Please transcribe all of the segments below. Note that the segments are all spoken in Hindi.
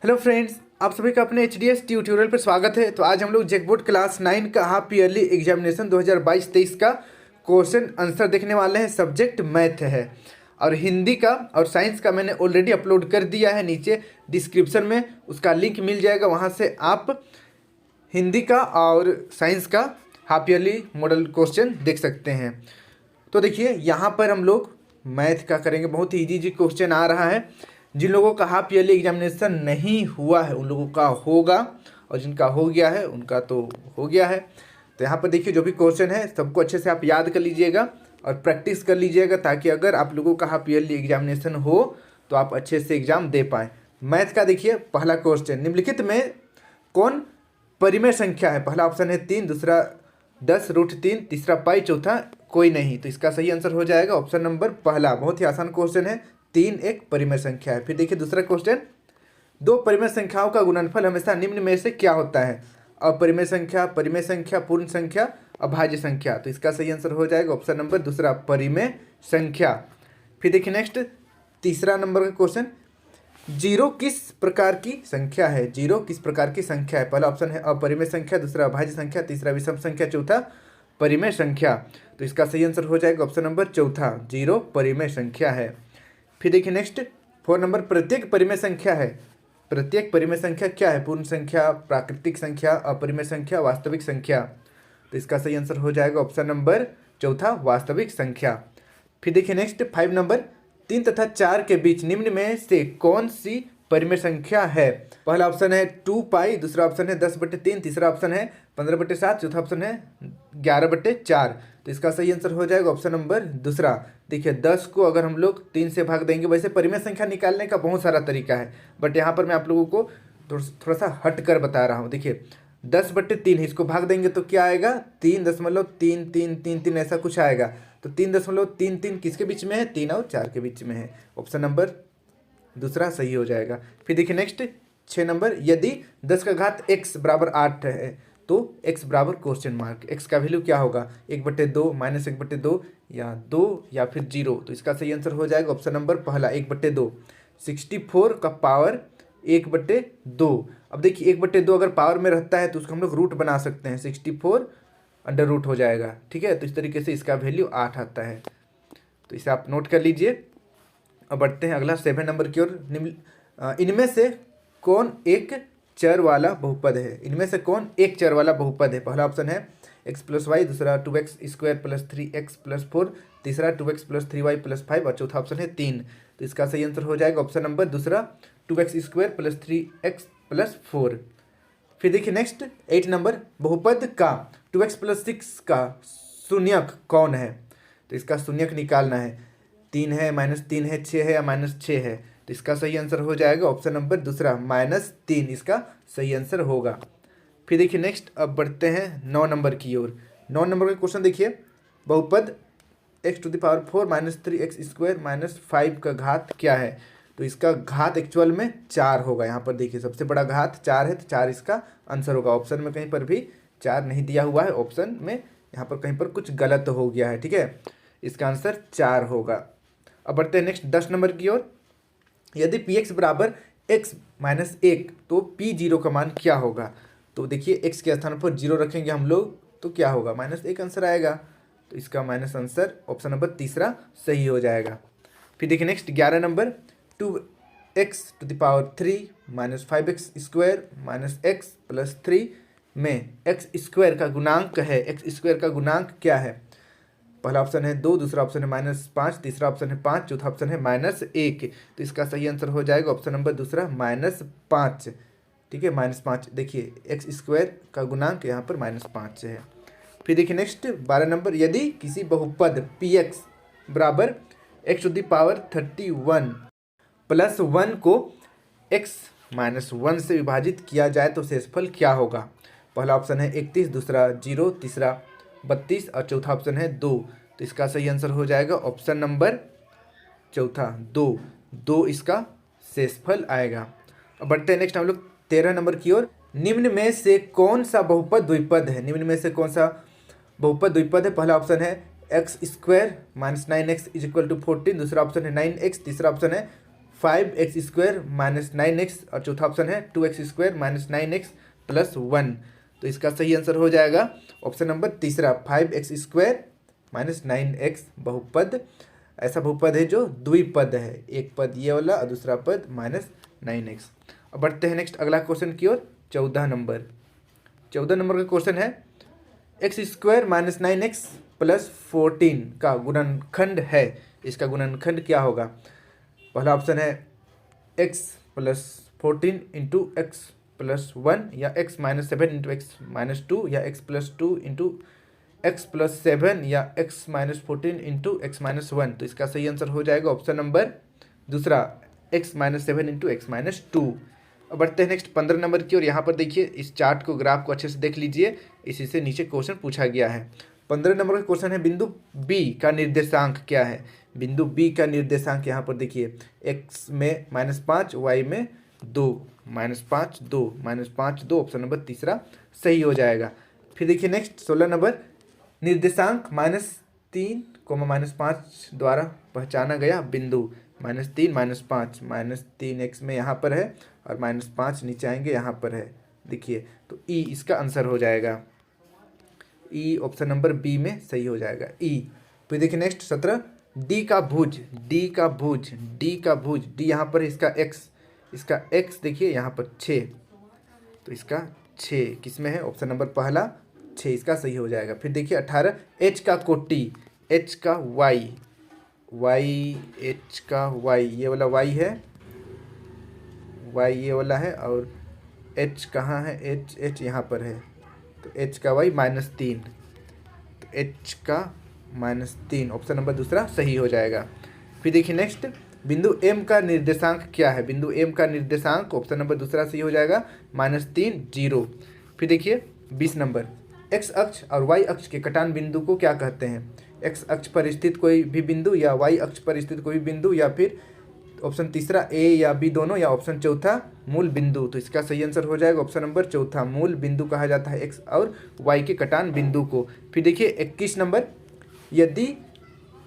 हेलो फ्रेंड्स, आप सभी का अपने HDS ट्यूटोरियल पर स्वागत है। तो आज हम लोग जैकबोर्ड क्लास 9 का हाफ ईयरली एग्जामिनेशन 2022-23 का क्वेश्चन आंसर देखने वाले हैं। सब्जेक्ट मैथ है और हिंदी का और साइंस का मैंने ऑलरेडी अपलोड कर दिया है। नीचे डिस्क्रिप्शन में उसका लिंक मिल जाएगा, वहाँ से आप हिंदी का और साइंस का हाफ ईयरली मॉडल क्वेश्चन देख सकते हैं। तो देखिए, यहाँ पर हम लोग मैथ का करेंगे। बहुत ही इजी क्वेश्चन आ रहा है। जिन लोगों का हाफ ईयरली एग्जामिनेशन नहीं हुआ है उन लोगों का होगा, और जिनका हो गया है उनका तो हो गया है। तो यहाँ पर देखिए, जो भी क्वेश्चन है सबको अच्छे से आप याद कर लीजिएगा और प्रैक्टिस कर लीजिएगा, ताकि अगर आप लोगों का हाफ ईयरली एग्जामिनेशन हो तो आप अच्छे से एग्जाम दे पाएँ। मैथ का देखिए, पहला क्वेश्चन, निम्नलिखित में कौन परिमेय संख्या है? पहला ऑप्शन है 3, दूसरा 10√3, तीसरा पाई, चौथा कोई नहीं। तो इसका सही आंसर हो जाएगा ऑप्शन नंबर पहला। बहुत ही आसान क्वेश्चन है। 3 एक परिमेय संख्या है। फिर देखिए दूसरा क्वेश्चन, दो परिमेय संख्याओं का गुणनफल हमेशा निम्न में से क्या होता है? अपरिमेय संख्या, परिमेय संख्या, पूर्ण संख्या, अभाज्य संख्या। तो इसका सही आंसर हो जाएगा ऑप्शन नंबर दूसरा, परिमेय संख्या। फिर देखिए नेक्स्ट, तीसरा नंबर का क्वेश्चन, जीरो किस प्रकार की संख्या है? जीरो किस प्रकार की संख्या है? पहला ऑप्शन है अपरिमेय संख्या, दूसरा अभाज्य संख्या, तीसरा विषम संख्या, चौथा परिमेय संख्या। तो इसका सही आंसर हो जाएगा ऑप्शन नंबर चौथा, जीरो परिमेय संख्या है। फिर देखिए नेक्स्ट 4 नंबर, प्रत्येक परिमेय संख्या है। प्रत्येक परिमेय संख्या क्या है? पूर्ण संख्या, प्राकृतिक संख्या, अपरिमेय संख्या, वास्तविक संख्या। तो इसका सही आंसर हो जाएगा ऑप्शन नंबर चौथा, वास्तविक संख्या। फिर देखिए नेक्स्ट 5 नंबर, 3 तथा 4 के बीच निम्न में से कौन सी परिमेय संख्या है? पहला ऑप्शन है 2 पाई, दूसरा ऑप्शन है 10/3, तीसरा ऑप्शन है 15/7, चौथा ऑप्शन है 11/4। तो इसका सही आंसर हो जाएगा ऑप्शन नंबर दूसरा। देखिए 10 को अगर हम लोग 3 से भाग देंगे, वैसे परिमेय संख्या निकालने का बहुत सारा तरीका है, बट यहाँ पर मैं आप लोगों को थोड़ा सा हट कर बता रहा हूँ। देखिए 10/3 इसको भाग देंगे तो क्या आएगा? 3.3333 ऐसा कुछ आएगा। तो 3.33 किसके बीच में है? 3 और 4 के बीच में है। ऑप्शन नंबर दूसरा सही हो जाएगा। फिर देखिए नेक्स्ट 6 नंबर, यदि 10 का घात x बराबर 8 है तो x बराबर क्वेश्चन मार्क, x का वैल्यू क्या होगा? 1/2, -1/2 या 2 या फिर 0। तो इसका सही आंसर हो जाएगा ऑप्शन नंबर पहला, 1/2। 64 का पावर 1/2। अब देखिए 1/2 अगर पावर में रहता है तो उसको हम लोग रूट बना सकते हैं, 64 अंडर रूट हो जाएगा। ठीक है, तो इस तरीके से इसका वैल्यू 8 आता है। तो इसे आप नोट कर लीजिए। अब बढ़ते हैं अगला 7 नंबर की ओर। इनमें से कौन एक चर वाला बहुपद है? इनमें से कौन एक चर वाला बहुपद है? पहला ऑप्शन है x + y, दूसरा 2x² + 3x + 4, तीसरा 2x + 3y + 5 और चौथा ऑप्शन है 3। तो इसका सही आंसर हो जाएगा ऑप्शन नंबर दूसरा, 2x² + 3x + 4। फिर देखिए नेक्स्ट 8 नंबर, बहुपद का 2x + 6 का शून्यक कौन है? तो इसका शून्यक निकालना है। 3 है, -3 है, 6 है या -6 है। तो इसका सही आंसर हो जाएगा ऑप्शन नंबर दूसरा, -3 इसका सही आंसर होगा। फिर देखिए नेक्स्ट, अब बढ़ते हैं 9 नंबर की ओर। 9 नंबर का क्वेश्चन देखिए, बहुपद x⁴ - 3x² - 5 का घात क्या है? तो इसका घात एक्चुअल में 4 होगा। यहाँ पर देखिए सबसे बड़ा घात 4 है, तो 4 इसका आंसर होगा। ऑप्शन में कहीं पर भी 4 नहीं दिया हुआ है, ऑप्शन में यहाँ पर कहीं पर कुछ गलत हो गया है। ठीक है, इसका आंसर 4 होगा। अब बढ़ते हैं नेक्स्ट 10 नंबर की ओर। यदि px बराबर x - 1 तो p0 का मान क्या होगा? तो देखिए x के स्थान पर 0 रखेंगे हम लोग तो क्या होगा? -1 आंसर आएगा। तो इसका माइनस आंसर ऑप्शन नंबर तीसरा सही हो जाएगा। फिर देखिए next 11 number, 2x⁴ - 5x² - x + 3 में x² का गुणांक है। x² का गुणांक क्या है? पहला ऑप्शन है 2, दूसरा ऑप्शन है -5, तीसरा ऑप्शन है 5, चौथा ऑप्शन है -1। तो इसका सही आंसर हो जाएगा ऑप्शन नंबर दूसरा, -5। ठीक है, -5। देखिए x² का गुणांक यहाँ पर -5 है। फिर देखिए नेक्स्ट 12 नंबर, यदि किसी बहुपद px बराबर x⁻31 + 1 को x - 1 से विभाजित किया जाए तो शेषफल क्या होगा? पहला ऑप्शन है 31, दूसरा 0, तीसरा 32 और चौथा ऑप्शन है 2। तो इसका सही आंसर हो जाएगा ऑप्शन नंबर चौथा, 2 इसका शेषफल आएगा। अब बढ़ते हैं नेक्स्ट हम लोग 13 नंबर की ओर। निम्न में से कौन सा बहुपद द्विपद है? निम्न में से कौन सा बहुपद द्विपद है? पहला ऑप्शन है x² - 9x = 14, दूसरा ऑप्शन है 9x, तीसरा ऑप्शन है 5x² माइनस 9x, और चौथा ऑप्शन है 2x² माइनस 9x प्लस 1। तो इसका सही आंसर हो जाएगा ऑप्शन नंबर तीसरा, 5x² माइनस 9x। बहुपद ऐसा बहुपद है जो द्विपद है, एक पद ये वाला और दूसरा पद माइनस 9x। अब बढ़ते हैं नेक्स्ट अगला क्वेश्चन की ओर। 14 नंबर का क्वेश्चन है x² माइनस 9x प्लस 14 का गुणनखंड है, इसका गुणनखंड क्या होगा? पहला ऑप्शन है x plus 14 into x plus 1, या x minus 7 into x minus 2, या x plus 2 into x plus 7, या x minus 14 into x minus 1। तो इसका सही आंसर हो जाएगा ऑप्शन नंबर दूसरा, x minus 7 into x minus 2। अब बढ़ते हैं नेक्स्ट 15 नंबर की, और यहाँ पर देखिए इस चार्ट को, ग्राफ को अच्छे से देख लीजिए, इसी से नीचे क्वेश्चन पूछा गया है। 15 नंबर का क्वेश्चन है बिंदु B का निर्देशांक क्या है? बिंदु B का निर्देशांक यहाँ पर देखिए, x में -5, y में 2, -5 2 -5 2, ऑप्शन नंबर तीसरा सही हो जाएगा। फिर देखिए नेक्स्ट 16 नंबर, निर्देशांक -3, -5 द्वारा पहचाना गया बिंदु, -3 -5, -3x में यहाँ पर है और -5 नीचे आएंगे यहाँ पर है, देखिए तो ई इसका आंसर हो जाएगा, ई ऑप्शन नंबर बी में सही हो जाएगा, ई। फिर देखिए नेक्स्ट 17, डी का भुज, डी यहाँ पर इसका x देखिए यहाँ पर 6, तो इसका 6 किस में है? ऑप्शन नंबर पहला 6, इसका सही हो जाएगा। फिर देखिए 18, एच का कोटि, एच का y, ये वाला y है, y ये वाला है, और h कहाँ है? h यहाँ पर है, तो h का y -3, तो h का -3, ऑप्शन नंबर दूसरा सही हो जाएगा। फिर देखिए नेक्स्ट, बिंदु M का निर्देशांक क्या है? बिंदु M का निर्देशांक ऑप्शन नंबर दूसरा सही हो जाएगा, -3 0। फिर देखिए 20 नंबर, x अक्ष और y अक्ष के कटान बिंदु को क्या कहते हैं? x अक्ष पर स्थित कोई भी बिंदु, या y अक्ष पर स्थित कोई भी बिंदु, या फिर ऑप्शन तीसरा A या B दोनों, या ऑप्शन चौथा मूल बिंदु। तो इसका सही आंसर हो जाएगा ऑप्शन नंबर चौथा, मूल बिंदु कहा जाता है x और y के कटान बिंदु को। फिर देखिए 21 नंबर, यदि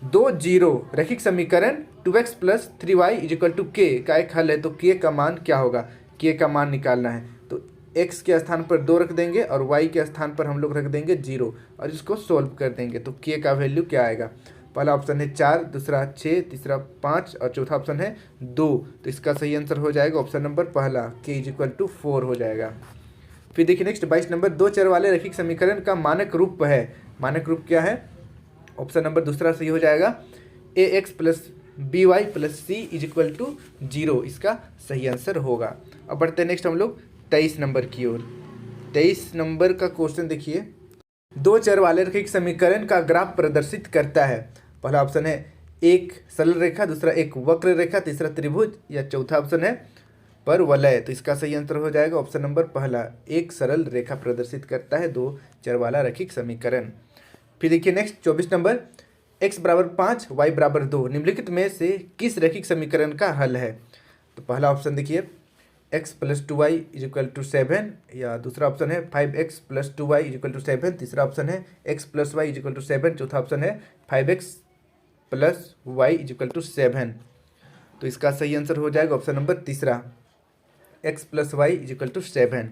2 जीरो रैखिक समीकरण 2x plus 3y is equal to k का एक हल है, तो k का मान क्या होगा? k का मान निकालना है, तो x के स्थान पर 2 रख देंगे और y के स्थान पर हम लोग रख देंगे 0, और इसको सोल्व कर देंगे, तो k का वैल्यू क्या आएगा? पहला ऑप्शन है 4, दूसरा 6, तीसरा 5 और चौथा ऑप्शन है 2। तो इसका सही आंसर हो जाएगा ऑप्शन नंबर पहला, k इजिकल टू 4 हो जाएगा। फिर देखिए नेक्स्ट 22 नंबर, 2 चर वाले रैखिक समीकरण का मानक रूप है, मानक रूप क्या है? ऑप्शन नंबर दूसरा सही हो जाएगा, ax plus by plus c is equal to 0, इसका सही आंसर होगा। अब बढ़ते हैं नेक्स्ट हम लोग 23 नंबर की ओर। 23 नंबर का क्वेश्चन देखिए, 2 चर वाले रैखिक समीकरण का ग्राफ प्रदर्शित करता है। पहला ऑप्शन है एक सरल रेखा, दूसरा एक वक्र रेखा, तीसरा त्रिभुज, या चौथा ऑप्शन है परवलय। तो इसका सही आंसर हो जाएगा ऑप्शन नंबर पहला, एक सरल रेखा प्रदर्शित करता है 2 चर वाला रैखिक समीकरण। फिर देखिए नेक्स्ट 24 नंबर, x बराबर 5 y बराबर 2 निम्नलिखित में से किस रैखिक समीकरण का हल है? तो पहला ऑप्शन देखिए x plus 2y is equal to 7, या दूसरा ऑप्शन है 5x plus 2y is equal to 7, तीसरा ऑप्शन है x plus y is equal to 7, चौथा ऑप्शन है 5x plus y is equal to 7। तो इसका सही आंसर हो जाएगा ऑप्शन नंबर तीसरा, x plus y is equal to 7।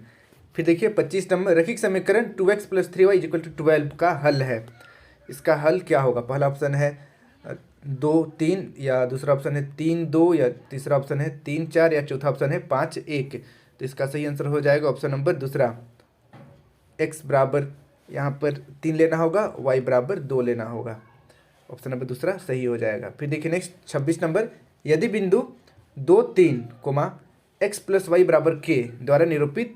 फिर देखिए 25 नंबर, रैखिक समीकरण 2x plus 3y is equal to 12 का हल है, इसका हल क्या होगा? पहला ऑप्शन है 2 3, या दूसरा ऑप्शन है 3 2, या तीसरा ऑप्शन है 3 4, या चौथा ऑप्शन है 5 1। तो इसका सही आंसर हो जाएगा ऑप्शन नंबर दूसरा, x बराबर यहाँ पर 3 लेना होगा, y बराबर 2 लेना होगा, ऑप्शन नंबर दूसरा सही हो जाएगा। फिर देखिए नेक्स्ट 26 नंबर, यदि बिंदु 2 3, x प्लस वाई बराबर k द्वारा निरूपित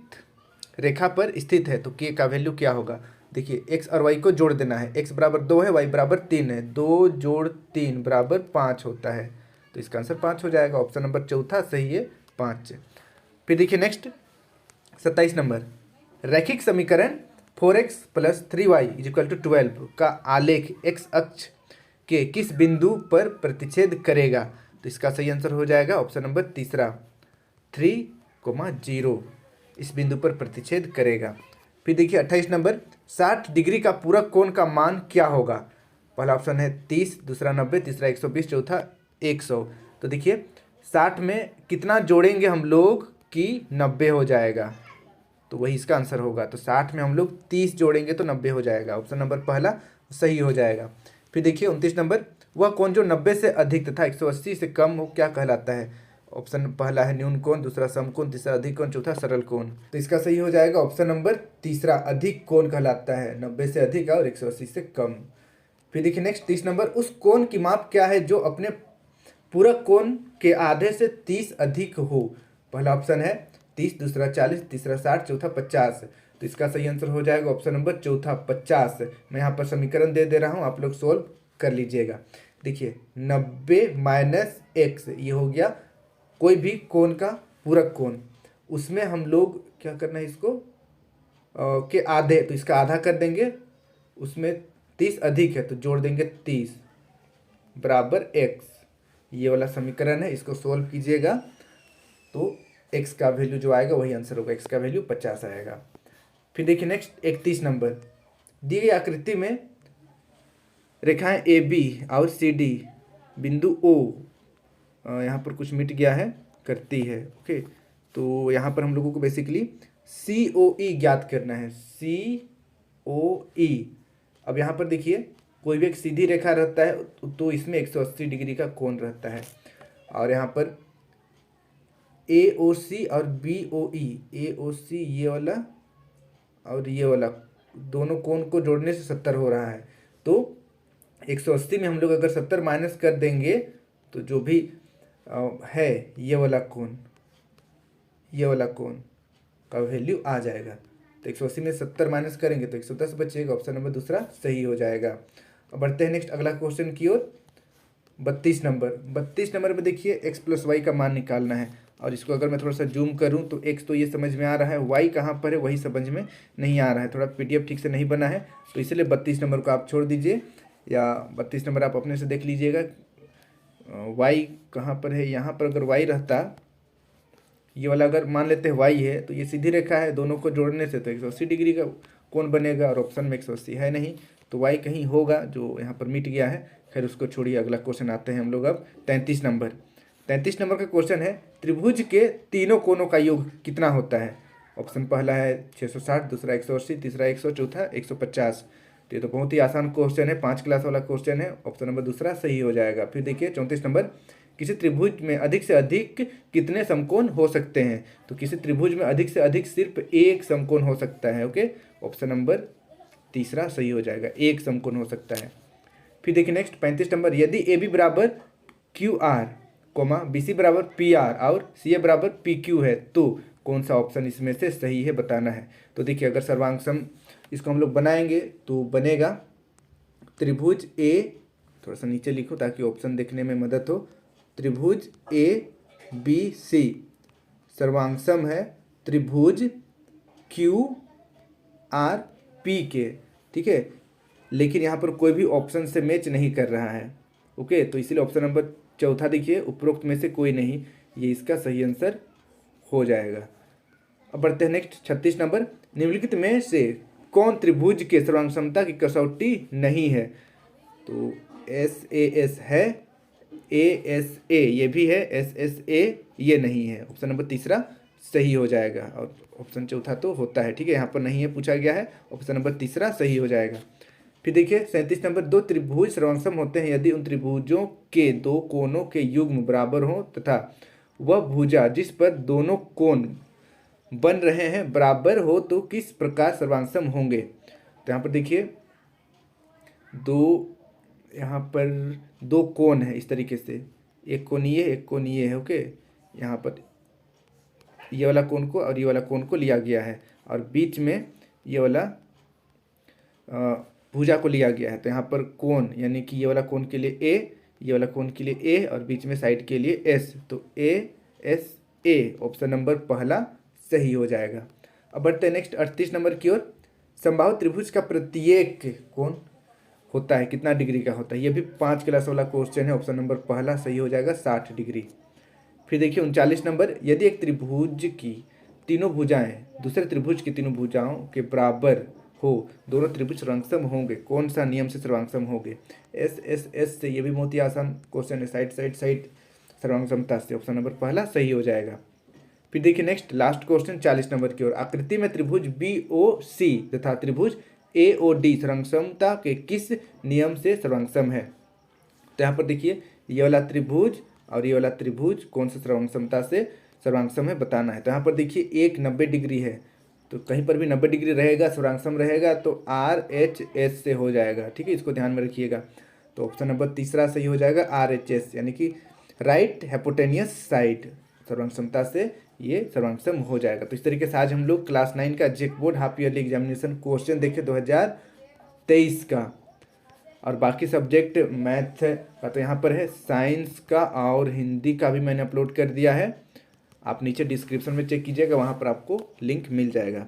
रेखा पर स्थित है, तो k का वैल्यू क्या होगा? देखिए x और y को जोड़ देना है, x बराबर 2 है, y बराबर 3 है, 2 जोड़ 3 बराबर 5 होता है, तो इसका आंसर 5 हो जाएगा, ऑप्शन नंबर चौथा सही है 5। फिर देखिए नेक्स्ट 27 नंबर, रैखिक समीकरण 4x plus 3y is equal to 12 का आलेख x अक्ष के किस बिंदु पर प्रतिच्छेद करेगा? तो इसका सही आंसर हो जाएगा ऑप्शन नंबर तीसरा, 3, 0, इस बिंदु पर प्रतिच्छेद करेगा। फिर देखिए 28 नंबर, 60 डिग्री का पूरक कोण का मान क्या होगा? पहला ऑप्शन है 30, दूसरा 90, तीसरा 120, चौथा 100। तो देखिए 60 में कितना जोड़ेंगे हम लोग कि 90 हो जाएगा, तो वही इसका आंसर होगा। तो 60 में हम लोग 30 जोड़ेंगे तो 90 हो जाएगा। ऑप्शन नंबर पहला सही हो जाएगा। फिर देखिए 29 नंबर, वह कोण जो 90 से अधिक तथा 180 से कम हो क्या कहलाता है। ऑप्शन पहला है न्यून कोण, दूसरा समकोण, तीसरा अधिक कोण, चौथा सरल कोण। तो इसका सही हो जाएगा ऑप्शन नंबर तीसरा, अधिक कोण कहलाता है, 90 से अधिक और 180 से कम। फिर देखिए नेक्स्ट 30 नंबर, उस कोण की माप क्या है जो अपने पूरक कोण के आधे से 30 अधिक हो। पहला ऑप्शन है 30, दूसरा 40, तीसरा 60, चौथा 50। तो इसका सही आंसर हो जाएगा ऑप्शन नंबर चौथा 50। मैं यहाँ पर समीकरण दे रहा हूँ, आप लोग सोल्व कर लीजिएगा। देखिए 90 माइनस एक्स, ये हो गया कोई भी कोण का पूरक कोण, उसमें हम लोग क्या करना है इसको के आधे, तो इसका आधा कर देंगे, उसमें 30 अधिक है तो जोड़ देंगे 30 बराबर एक्स। ये वाला समीकरण है, इसको सोल्व कीजिएगा तो एक्स का वैल्यू जो आएगा वही आंसर होगा, एक्स का वैल्यू 50 आएगा। फिर देखिए नेक्स्ट 31 नंबर, दी गई आकृति में रेखाएं ए बी और सी डी बिंदु ओ यहाँ पर कुछ मिट गया है करती है, ओके। तो यहाँ पर हम लोगों को बेसिकली सी ओ ई ज्ञात करना है, सी ओ ई। अब यहाँ पर देखिए कोई भी एक सीधी रेखा रहता है तो इसमें 180 डिग्री का कोण रहता है, और यहाँ पर ए ओ सी और बी ओ ई, ए ओ सी ये वाला और ये वाला दोनों कोण को जोड़ने से 70 हो रहा है। तो 180 में हम लोग अगर 70 माइनस कर देंगे तो जो भी है ये वाला कोण का वैल्यू आ जाएगा। तो 180 में 70 माइनस करेंगे तो 110 बचेगा, ऑप्शन नंबर दूसरा सही हो जाएगा। अब बढ़ते हैं नेक्स्ट अगला क्वेश्चन की ओर। 32 नंबर में देखिए x प्लस वाई का मान निकालना है, और इसको अगर मैं थोड़ा सा जूम करूं तो x तो ये समझ में आ रहा है, y कहाँ पर है वही समझ में नहीं आ रहा है, थोड़ा PDF ठीक से नहीं बना है, तो इसलिए 32 नंबर को आप छोड़ दीजिए, या 32 नंबर आप अपने से देख लीजिएगा y कहाँ पर है। यहाँ पर अगर y रहता, ये वाला अगर मान लेते हैं y है, तो ये सीधी रेखा है, दोनों को जोड़ने से तो 180 डिग्री का कोण बनेगा, और ऑप्शन में 180 है नहीं, तो y कहीं होगा जो यहाँ पर मिट गया है। खैर उसको छोड़िए, अगला क्वेश्चन आते हैं हम लोग अब 33 नंबर। 33 नंबर का क्वेश्चन है, त्रिभुज के तीनों कोणों का योग कितना होता है। ऑप्शन पहला है 660, दूसरा 180, तीसरा 100, चौथा 150। तो ये तो बहुत ही आसान क्वेश्चन है, 5 क्लास वाला क्वेश्चन है, ऑप्शन नंबर दूसरा सही हो जाएगा। फिर देखिए 34 नंबर, किसी त्रिभुज में अधिक से अधिक कितने समकोण हो सकते हैं। तो किसी त्रिभुज में अधिक से अधिक सिर्फ एक समकोण हो सकता है, ओके, ऑप्शन नंबर तीसरा सही हो जाएगा, एक समकोण हो सकता है। फिर देखिए नेक्स्ट 35 नंबर, यदि ए बी बराबर Q R comma B C बराबर पी आर और सी ए बराबर पी क्यू है तो कौन सा ऑप्शन इसमें से सही है बताना है। तो देखिए अगर सर्वांग इसको हम लोग बनाएंगे तो बनेगा त्रिभुज ए, थोड़ा सा नीचे लिखो ताकि ऑप्शन देखने में मदद हो, त्रिभुज ए बी सी सर्वांग है त्रिभुज क्यू आर पी के, ठीक है, लेकिन यहाँ पर कोई भी ऑप्शन से मैच नहीं कर रहा है, ओके, तो इसीलिए ऑप्शन नंबर चौथा देखिए उपरोक्त में से कोई नहीं, ये इसका सही आंसर हो जाएगा। अब बढ़ते हैं नेक्स्ट 36 नंबर, निम्नलिखित में से कौन त्रिभुज के सर्वांग समता की कसौटी नहीं है। तो एस ए एस है, ए एस ए ये भी है, एस एस ए ये नहीं है, ऑप्शन नंबर तीसरा सही हो जाएगा, और ऑप्शन चौथा तो होता है, ठीक है, यहाँ पर नहीं है पूछा गया है, ऑप्शन नंबर तीसरा सही हो जाएगा। फिर देखिए 37 नंबर, दो त्रिभुज सर्वांग होते हैं यदि उन त्रिभुजों के दो कोणों के युग्म बराबर हो तथा वह भुजा जिस पर दोनों कोण बन रहे हैं बराबर हो तो किस प्रकार सर्वांग होंगे। तो यहाँ पर देखिए यहाँ पर दो कोण है इस तरीके से, एक कोण ये एक कोण ये है, ओके, यहाँ पर ये वाला कोण को और ये वाला कोण को लिया गया है, और बीच में ये वाला भुजा को लिया गया है। तो यहाँ पर कोण यानी कि ये वाला कोण के लिए ए, ये वाला कोण के लिए ए, और बीच में साइड के लिए एस, तो A S A option number पहला सही हो जाएगा। अब बढ़ते हैं नेक्स्ट 38 नंबर की ओर, समबाहु त्रिभुज का प्रत्येक कोण होता है कितना डिग्री का होता है, ये भी 5 क्लास वाला क्वेश्चन है, ऑप्शन नंबर पहला सही हो जाएगा 60 डिग्री। फिर देखिए 39 नंबर, यदि एक त्रिभुज की तीनों भुजाएं दूसरे त्रिभुज की तीनों भुजाओं के बराबर हो, दोनों त्रिभुज सर्वांग होंगे, कौन सा नियम से सर्वांग होंगे। एस एस एस से, ये भी बहुत ही आसान क्वेश्चन है, साइड साइड साइड सर्वांग समता से। ऑप्शन नंबर पहला सही हो जाएगा। फिर देखिए नेक्स्ट लास्ट क्वेश्चन 40 नंबर की ओर। आकृति में त्रिभुज BOC तथा त्रिभुज AOD सर्वांगसमता के किस नियम से सर्वांगसम है? तो यहाँ पर देखिए ये वाला त्रिभुज और ये वाला त्रिभुज कौन सा सर्वांगसमता से सर्वांगसम है बताना है। तो यहाँ पर देखिए एक 90 डिग्री है, तो कहीं पर भी 90 डिग्री रहेगा सर्वांगसम रहेगा तो RHS से हो जाएगा। ठीक है, इसको ध्यान में रखिएगा। तो ऑप्शन नंबर तीसरा सही हो जाएगा RHS, यानी कि राइट हाइपोटेनियस साइड सर्वांगसमता से ये सर्वांगसम हो जाएगा। तो इस तरीके से आज हम लोग क्लास 9 का JAC board half yearly examination question देखे 2023 का। और बाकी सब्जेक्ट मैथ का तो यहाँ पर है, साइंस का और हिंदी का भी मैंने अपलोड कर दिया है। आप नीचे डिस्क्रिप्शन में चेक कीजिएगा, वहाँ पर आपको लिंक मिल जाएगा।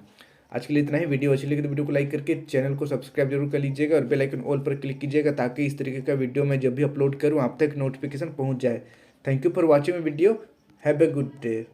आज के लिए इतना ही। वीडियो अच्छी लगी तो वीडियो को लाइक करके चैनल को सब्सक्राइब जरूर कर लीजिएगा और बेल आइकन ऑल पर क्लिक कीजिएगा ताकि इस तरीके का वीडियो मैं जब भी अपलोड करूँ आप तक नोटिफिकेशन पहुँच जाए। Thank you for watching video. Have a good day.